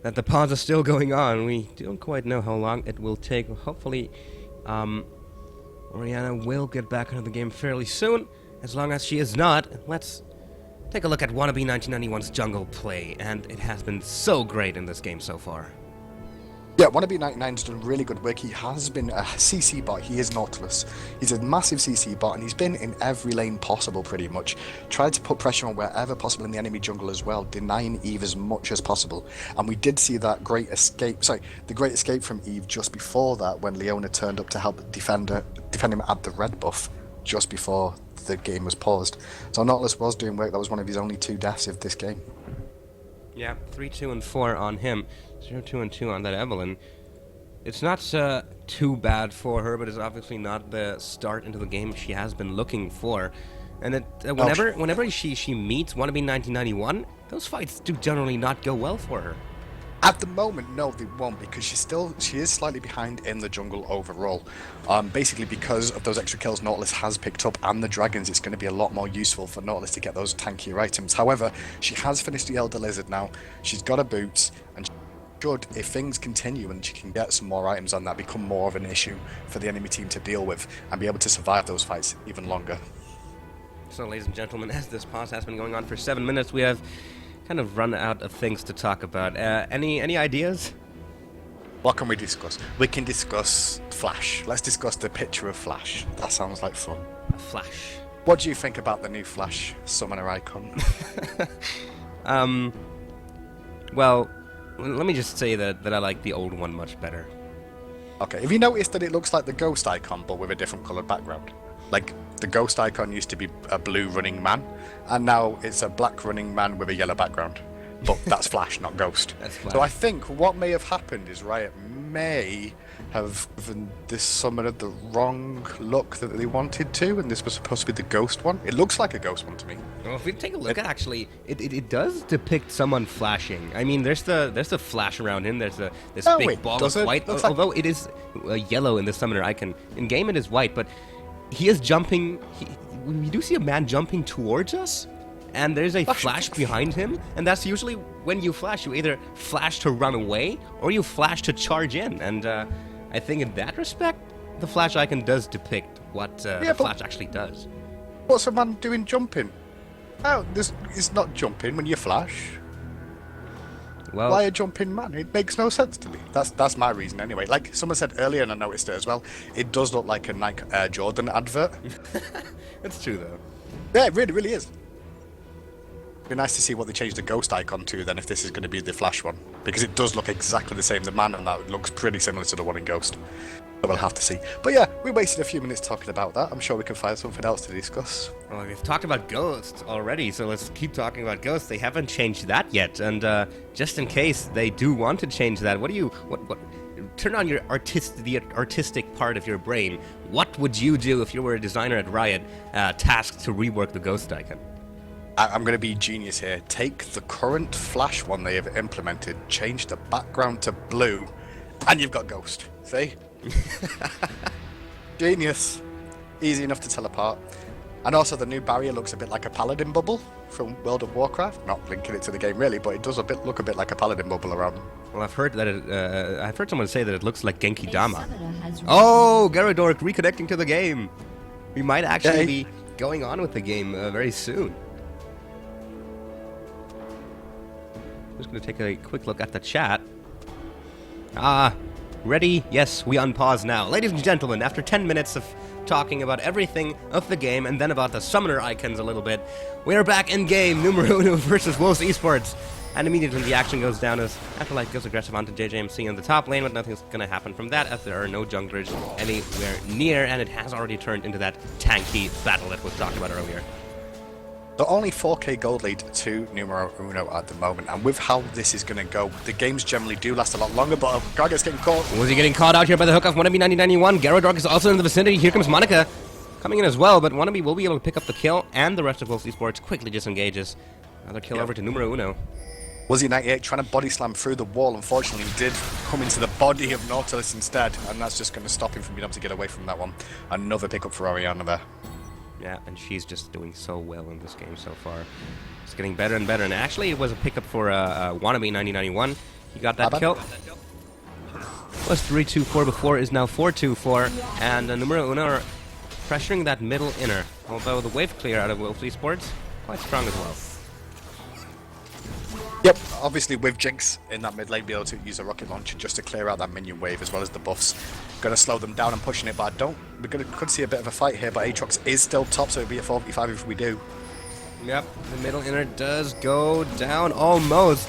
that the pause is still going on, we don't quite know how long it will take. Hopefully, Orianna will get back into the game fairly soon. As long as she is not, let's take a look at Wannabe 1991's jungle play, and it has been so great in this game so far. Yeah, WLV.es done really good work. He has been a CC bot. He is Nautilus. He's a massive CC bot, and he's been in every lane possible, pretty much. Tried to put pressure on wherever possible in the enemy jungle as well, denying Eve as much as possible. And we did see that great escape. Sorry, the great escape from Eve just before that, when Leona turned up to help defend him at the red buff just before the game was paused. So Nautilus was doing work. That was one of his only 2 deaths of this game. Yeah, 3, 2, and 4 on him. 0, 2, and 2 on that Evelyn. It's not too bad for her, but it's obviously not the start into the game she has been looking for. And whenever she meets WLV 1991, those fights do generally not go well for her. At the moment, no, they won't, because she is slightly behind in the jungle overall. Basically, because of those extra kills Nautilus has picked up and the dragons, it's going to be a lot more useful for Nautilus to get those tankier items. However, she has finished the Elder Lizard now. She's got her boots, and she should, if things continue and she can get some more items on that, become more of an issue for the enemy team to deal with and be able to survive those fights even longer. So, ladies and gentlemen, as this pause has been going on for 7 minutes, we have kind of run out of things to talk about. Any ideas? What can we discuss? We can discuss Flash. Let's discuss the picture of Flash. That sounds like fun. Flash. What do you think about the new Flash summoner icon? Well, let me just say that I like the old one much better. Okay, have you noticed that it looks like the ghost icon but with a different coloured background? Like, the ghost icon used to be a blue running man, and now it's a black running man with a yellow background. But that's Flash, not Ghost. That's Flash. So I think what may have happened is Riot may have given this summoner the wrong look that they wanted to, and this was supposed to be the Ghost one. It looks like a Ghost one to me. Well, if we take a look at actually, it does depict someone flashing. I mean, there's the flash around him. There's this big ball of white. Although it is yellow in the summoner icon. In game it is white, but he is jumping. We do see a man jumping towards us, and there's a flash behind him, and that's usually when you flash. You either flash to run away, or you flash to charge in, and I think in that respect, the flash icon does depict what the flash actually does. What's a man doing jumping? Oh, it's not jumping when you flash. Well, why a jumping man? It makes no sense to me. That's my reason anyway. Like someone said earlier, and I noticed it as well, it does look like a Nike Air Jordan advert. That's true though. Yeah, it really, really is. It'd be nice to see what they change the ghost icon to then, if this is going to be the Flash one, because it does look exactly the same. The man on that looks pretty similar to the one in Ghost. But we'll have to see. But yeah, we wasted a few minutes talking about that. I'm sure we can find something else to discuss. Well, we've talked about Ghost already, so let's keep talking about Ghost. They haven't changed that yet, and just in case they do want to change that, what turn on your the artistic part of your brain. What would you do if you were a designer at Riot, tasked to rework the Ghost icon? I'm going to be genius here. Take the current Flash one they have implemented, change the background to blue, and you've got Ghost. See? Genius. Easy enough to tell apart. And also the new barrier looks a bit like a paladin bubble from World of Warcraft. Not linking it to the game really, but it does look a bit like a paladin bubble around. Well, I've heard that I've heard someone say that it looks like Genki Dama. Oh, Garadork reconnecting to the game. We might actually be going on with the game very soon. Just going to take a quick look at the chat. Ready? Yes, we unpause now. Ladies and gentlemen, after 10 minutes of talking about everything of the game and then about the summoner icons a little bit, we are back in game, numNO versus WLV.es Esports. And immediately the action goes down as Afterlife goes aggressive onto JJMC in the top lane, but nothing's going to happen from that as there are no junglers anywhere near, and it has already turned into that tanky battle that was talked about earlier. So only 4k gold lead to numNO at the moment, and with how this is going to go, the games generally do last a lot longer, but Garget's getting caught. Was he getting caught out here by the hook of WLV 1991? Garadork is also in the vicinity. Here comes Monica coming in as well, but WLV will be able to pick up the kill, and the rest of WLV.es Esports quickly disengages. Another kill over to numNO. WLV98 trying to body slam through the wall, unfortunately did come into the body of Nautilus instead, and that's just going to stop him from being able to get away from that one. Another pickup for Orianna there. Yeah, and she's just doing so well in this game so far. It's getting better and better, and actually it was a pickup for WLV 1991. He got that kill. Was 3-2-4 before, is now 4-2-4, and numNO are pressuring that middle inner, although the wave clear out of WLV.es Esports, quite strong as well. Yep, obviously with Jinx in that mid lane, be able to use a rocket launcher just to clear out that minion wave as well as the buffs. Going to slow them down and pushing it, but could see a bit of a fight here, but Aatrox is still top, so it'll be a 4v5 if we do. Yep, the middle inner does go down almost.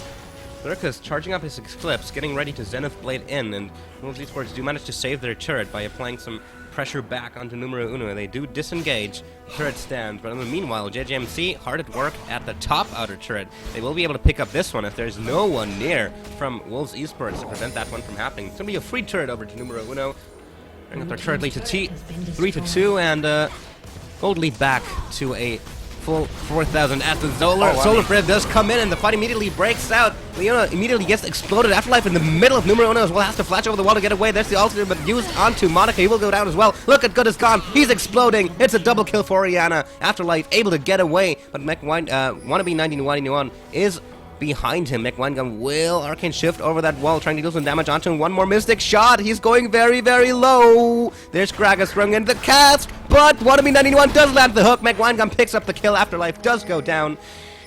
Zerkas charging up his Eclipse, getting ready to Zenith Blade in, and WLV Esports do manage to save their turret by applying some pressure back onto numNO. They do disengage, turret stands, but in the meanwhile, JJMC hard at work at the top outer turret. They will be able to pick up this one if there's no one near from WLV Esports to prevent that one from happening. It's going to be a free turret over to numNO. Bring up their turret lead to 3-2, and gold lead back to a full 4,000 as the Solar Flare does come in, and the fight immediately breaks out. Leona immediately gets exploded. Afterlife in the middle of numNO as well, has to flash over the wall to get away. There's the ultimate, but used onto Monica. He will go down as well. Look at Good is gone. He's exploding. It's a double kill for Orianna. Afterlife able to get away, but wannabe 1991 is behind him. McWinegum will Arcane Shift over that wall, trying to do some damage onto him. One more Mystic shot. He's going very, very low. There's Gragas throwing in the cast, but wannabe 91 does land the hook. McWinegum picks up the kill. Afterlife does go down.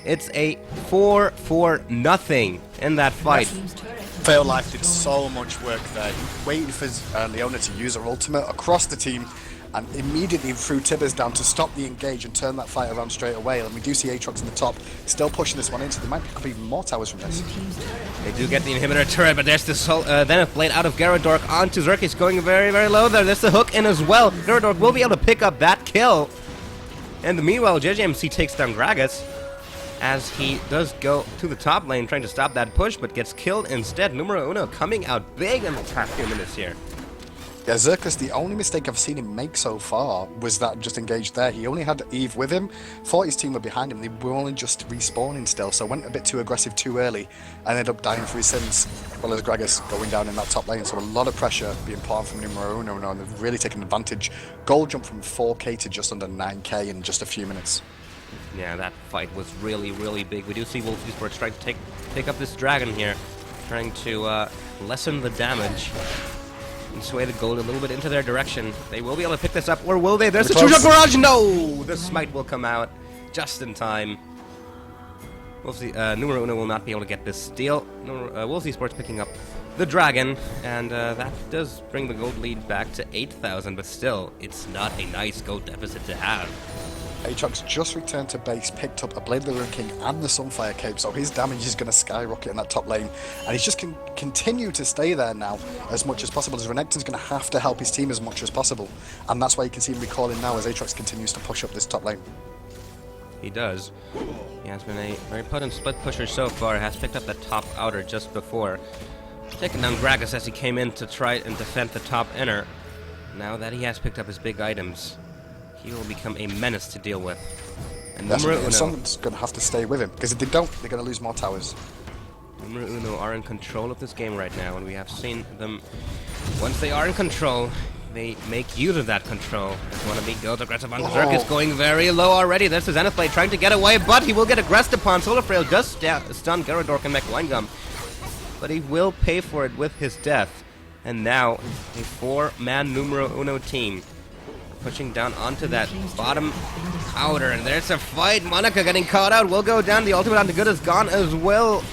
It's a 4-4-0 in that fight. Fairlife did so much work there. He waited for Leona to use her ultimate across the team and immediately threw Tibbers down to stop the engage and turn that fight around straight away. And we do see Aatrox in the top, still pushing this one in, so they might pick up even more towers from this. They do get the inhibitor turret, but there's this Zenith Blade out of Gyarados onto Xerxes, going very, very low there. There's the hook in as well. Gyarados will be able to pick up that kill. And meanwhile, JJMC takes down Gragas as he does go to the top lane trying to stop that push, but gets killed instead. numNO coming out big in the past few minutes here. Yeah, Xerxes, the only mistake I've seen him make so far was that just engaged there. He only had Eve with him. Thought his team were behind him. They were only just respawning still, so went a bit too aggressive too early and ended up dying for his sins. Well as Gragas going down in that top lane, so a lot of pressure being put on from numNO, and they've really taken advantage. Gold jumped from 4k to just under 9k in just a few minutes. Yeah, that fight was really, really big. We do see WLV Esports trying to pick up this dragon here, trying to lessen the damage and sway the gold a little bit into their direction. They will be able to pick this up, or will they? There's the two-shot barrage! No! The smite will come out just in time. We'll see. numNO will not be able to get this steal. WLV Esports picking up the dragon, and that does bring the gold lead back to 8,000, but still, it's not a nice gold deficit to have. Aatrox just returned to base, picked up a Blade of the Ruin King and the Sunfire Cape, so his damage is going to skyrocket in that top lane, and he's just can continue to stay there now as much as possible, as Renekton's going to have to help his team as much as possible, and that's why you can see him recalling now as Aatrox continues to push up this top lane. He does. He has been a very potent split pusher so far, has picked up that top outer just before, taking down Gragas as he came in to try and defend the top inner. Now that he has picked up his big items, he will become a menace to deal with. And someone's going to have to stay with him, because if they don't, they're going to lose more towers. numNO are in control of this game right now, and we have seen them, once they are in control, they make use of that control. As wannabe goes aggressive on Berserk, is going very low already. There's the Zenith Blade trying to get away, but he will get aggressed upon. Solar Frail does stun Gyarados and McWinegum, but he will pay for it with his death. And now, a 4-man numNO team pushing down onto that bottom outer, and there's a fight. Monica getting caught out, will go down. The ultimate onto Good is gone as well.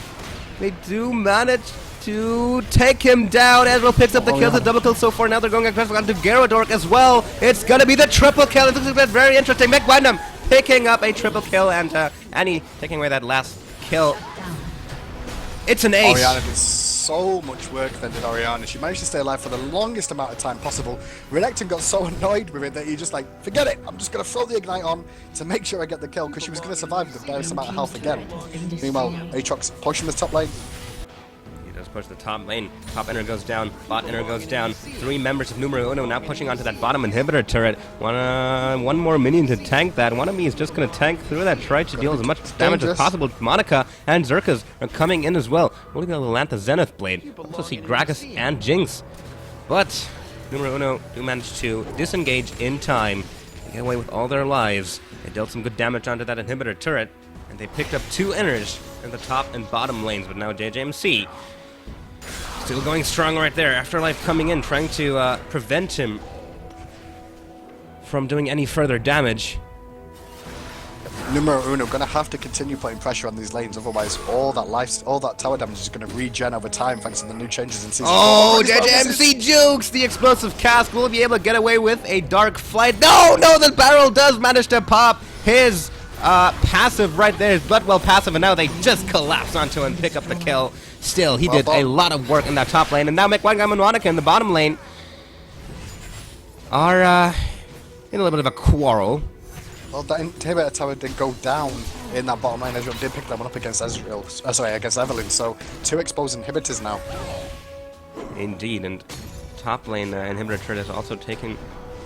They do manage to take him down. Ezreal picks up the kills, a double kill so far. Now they're going aggressive onto Gyarados as well. It's gonna be the triple kill. This is very interesting. McWinegum picking up a triple kill, and Annie taking away that last kill. It's an ace. Orianna did so much work then, did Orianna. She managed to stay alive for the longest amount of time possible. Renekton got so annoyed with it that he just like, forget it, I'm just going to throw the Ignite on to make sure I get the kill, because she was going to survive the barest amount of health again. Meanwhile, Aatrox pushing the top lane. He does push the top lane. Top inner goes down, bot inner goes down. 3 members of numNO now pushing onto that bottom inhibitor turret. One more minion to tank that. One of me is just going to tank through that, try to deal as much damage as possible. Monica and Xerxes are coming in as well. We'll be able to land the Zenith Blade. Also see Gragas and Jinx. But numNO do manage to disengage in time and get away with all their lives. They dealt some good damage onto that inhibitor turret, and they picked up 2 inners in the top and bottom lanes, but now JJMC still going strong right there. Afterlife coming in, trying to prevent him from doing any further damage. numero uno going to have to continue putting pressure on these lanes, otherwise all that tower damage is going to regen over time thanks to the new changes in season 4. Oh, JJMC jukes! The explosive cask will be able to get away with a dark flight. No, the barrel does manage to pop his passive right there. His Bloodwell passive, and now they just collapse onto him and pick up the kill. Still, he did a lot of work in that top lane, and now McWangam and Monica in the bottom lane are in a little bit of a quarrel. Well, that inhibitor tower did go down in that bottom lane. Ezreal did pick that one up against against Evelyn. So 2 exposed inhibitors now. Indeed, and top lane inhibitor turret is also taking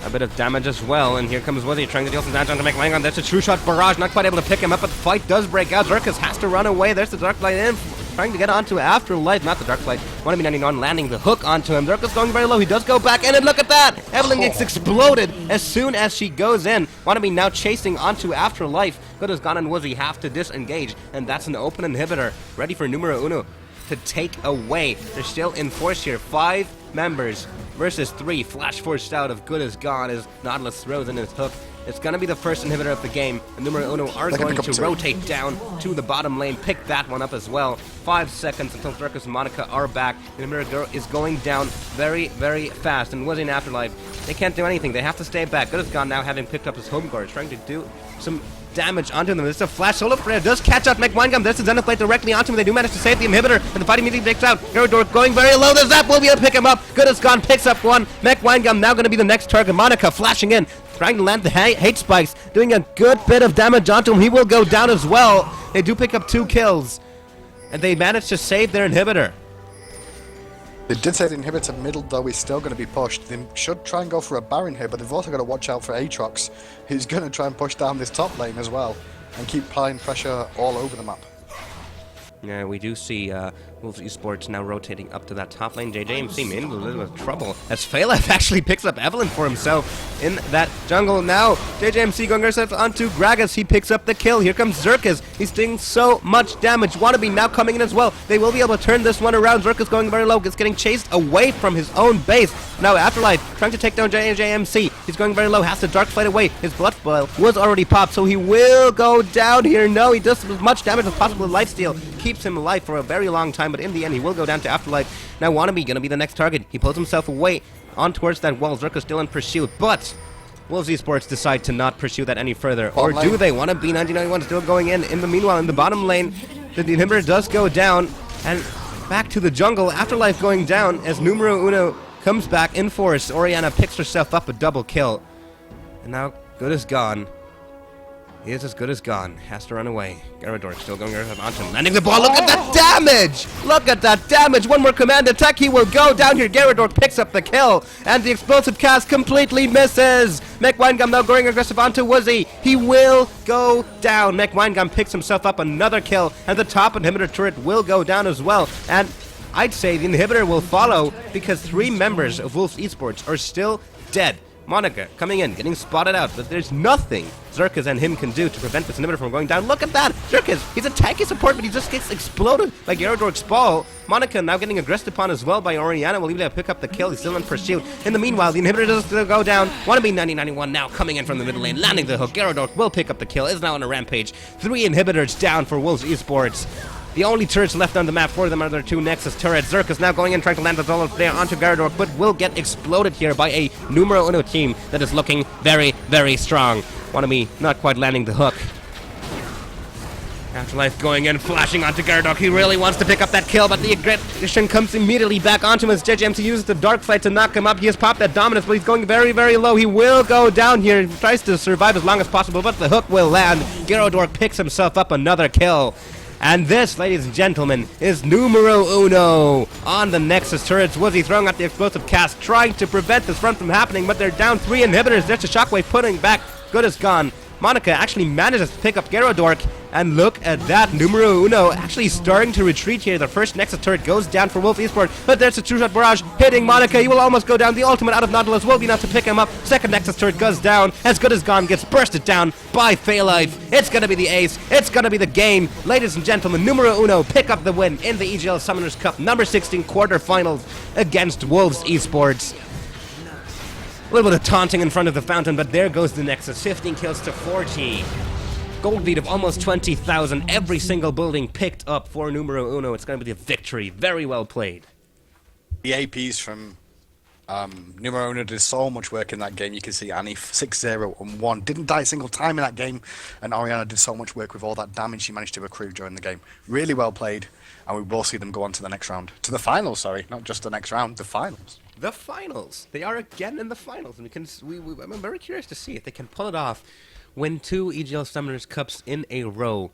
a bit of damage as well. And here comes Wizzy trying to deal some damage onto McLangon. That's a true shot barrage, not quite able to pick him up, but the fight does break out. Zerkas has to run away. There's the Dark Light in, trying to get onto Afterlife, not the Dark Light. 199 landing the hook onto him. Zerkas going very low. He does go back in, and look at that! Evelyn gets exploded as soon as she goes in. Wannabe now chasing onto Afterlife. Good as Gon and Wizzy have to disengage, and that's an open inhibitor ready for numero uno to take away. They're still in force here. 5 members versus 3. Flash forced out of Good as Gone as Nautilus throws in his hook. It's going to be the first inhibitor of the game, and numero uno are going to rotate down to the bottom lane, pick that one up as well. 5 seconds until Zerkas and Monica are back. The inhibitor is going down very, very fast, and Wizzy in Afterlife, they can't do anything. They have to stay back. Good as Gone now having picked up his home guard, trying to do some damage onto them. This is a flash solo flare. Does catch out McWangam. There's a Zenith directly onto him. They do manage to save the inhibitor, and the fight immediately breaks out. Garador going very low. The Zap will be able to pick him up. Good as Gone picks up one. McWangam now going to be the next target. Monica flashing in, trying to land the hate spikes, doing a good bit of damage onto him. He will go down as well. They do pick up 2 kills, and they manage to save their inhibitor. They did say the inhibitor middle, though, is still going to be pushed. They should try and go for a Baron here, but they've also got to watch out for Aatrox, who's going to try and push down this top lane as well, and keep applying pressure all over the map. Yeah, we do see Wolves Esports now rotating up to that top lane. JJMC in a little bit of trouble as Phalef actually picks up Evelyn for himself in that jungle. Now JJMC going herself onto Gragas. He picks up the kill. Here comes Zerkas. He's doing so much damage. Wannabe now coming in as well. They will be able to turn this one around. Zerkas going very low. Gets getting chased away from his own base. Now Afterlife trying to take down JJMC. He's going very low. Has to dark fight away. His blood boil was already popped, so he will go down here. No, he does as much damage as possible with lifesteal. Keeps him alive for a very long time, but in the end he will go down to Afterlife. Now Wannabe gonna be the next target. He pulls himself away on towards that wall. Zerka's still in pursuit, but Wolves Esports decide to not pursue that any further. Or do they? Wannabe 1991 still going in. In the meanwhile, in the bottom lane, the inhibitor does go down, and back to the jungle. Afterlife going down as numero uno comes back in force. Orianna picks herself up a double kill, and now Good as Gone. He is as good as gone. Has to run away. Garador still going onto him. Landing the ball. Look at that damage! Look at that damage! One more command attack. He will go down here. Garador picks up the kill. And the explosive cast completely misses. McWangam now going aggressive onto Wizzy. He will go down. McWangam picks himself up another kill. And the top inhibitor turret will go down as well. And I'd say the inhibitor will follow because 3 members of Wolves Esports are still dead. Monica coming in, getting spotted out, but there's nothing Zerkas and him can do to prevent this inhibitor from going down. Look at that! Zerkas, he's a tanky support, but he just gets exploded by Garador's ball. Monica now getting aggressed upon as well by Orianna. Will even pick up the kill. He's still in pursuit. In the meanwhile, the inhibitor does still go down. Wannabe 9091 now coming in from the middle lane, landing the hook. Garador will pick up the kill. Is now on a rampage. 3 inhibitors down for Wolves Esports. The only turrets left on the map for them are their 2 Nexus turrets. Zerkas now going in, trying to land the Zola there onto Garador, but will get exploded here by a numero uno team that is looking very, very strong. Wannabe not quite landing the hook. Afterlife going in, flashing onto Garador. He really wants to pick up that kill, but the aggression comes immediately back onto him as JJMC uses the Dark Fight to knock him up. He has popped that dominance, but he's going very, very low. He will go down here. He tries to survive as long as possible, but the hook will land. Garador picks himself up another kill. And this, ladies and gentlemen, is numero uno on the Nexus turrets. Wizzy throwing out the explosive cast, trying to prevent this run from happening, but they're down 3 inhibitors. There's a shockwave putting back. Good as gone. Monica actually manages to pick up Garador, and look at that, numero uno actually starting to retreat here. The first Nexus turret goes down for Wolf Esports, but there's a two-shot barrage hitting Monica. He will almost go down. The ultimate out of Nautilus will be enough to pick him up. Second Nexus turret goes down. As Good as Gone gets bursted down by Phalef. It's gonna be the ace. It's gonna be the game. Ladies and gentlemen, numero uno pick up the win in the EGL Summoners Cup number 16 quarterfinals against Wolves Esports. A little bit of taunting in front of the fountain, but there goes the Nexus. 15 kills to 40. Gold lead of almost 20,000. Every single building picked up for numero uno. It's going to be a victory. Very well played. The APs from numero uno did so much work in that game. You can see Annie 6-0 and 1. Didn't die a single time in that game. And Oriana did so much work with all that damage she managed to accrue during the game. Really well played. And we will see them go on to the next round. To the finals, sorry. Not just the next round, the finals. The finals. They are again in the finals. And I'm very curious to see if they can pull it off. Win 2 EGL Summoners Cups in a row.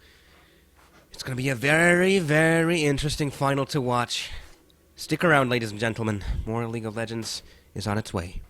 It's going to be a very, very interesting final to watch. Stick around, ladies and gentlemen. More League of Legends is on its way.